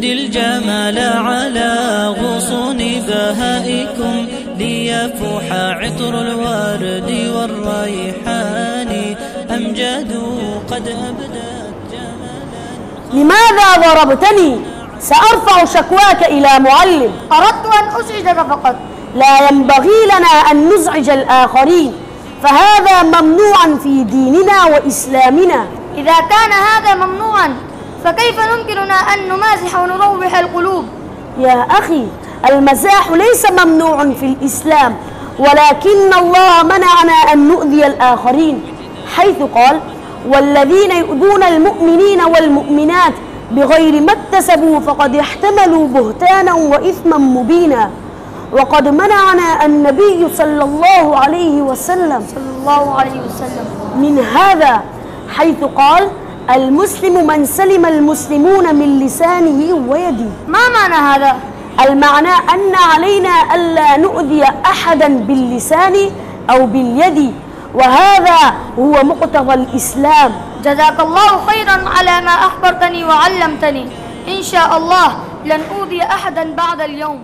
يهدي الجمال على غصون بهائكم ليفوح عطر الورد والريحان أمجاد قد أبدت جمالا. لماذا ضربتني؟ سأرفع شكواك إلى معلم. أردت أن أزعجك فقط. لا ينبغي لنا أن نزعج الآخرين، فهذا ممنوع في ديننا وإسلامنا. إذا كان هذا ممنوعا فكيف يمكننا أن نمازح ونروح القلوب؟ يا أخي، المزاح ليس ممنوع في الإسلام، ولكن الله منعنا أن نؤذي الآخرين، حيث قال: والذين يؤذون المؤمنين والمؤمنات بغير ما اكتسبوا فقد احتملوا بهتانا وإثما مبينا. وقد منعنا النبي صلى الله عليه وسلم من هذا، حيث قال: المسلم من سلم المسلمون من لسانه ويده. ما معنى هذا؟ المعنى أن علينا ألا نؤذي أحدا باللسان أو باليد، وهذا هو مقتضى الإسلام. جزاك الله خيرا على ما أخبرتني وعلمتني. إن شاء الله لن أؤذي أحدا بعد اليوم.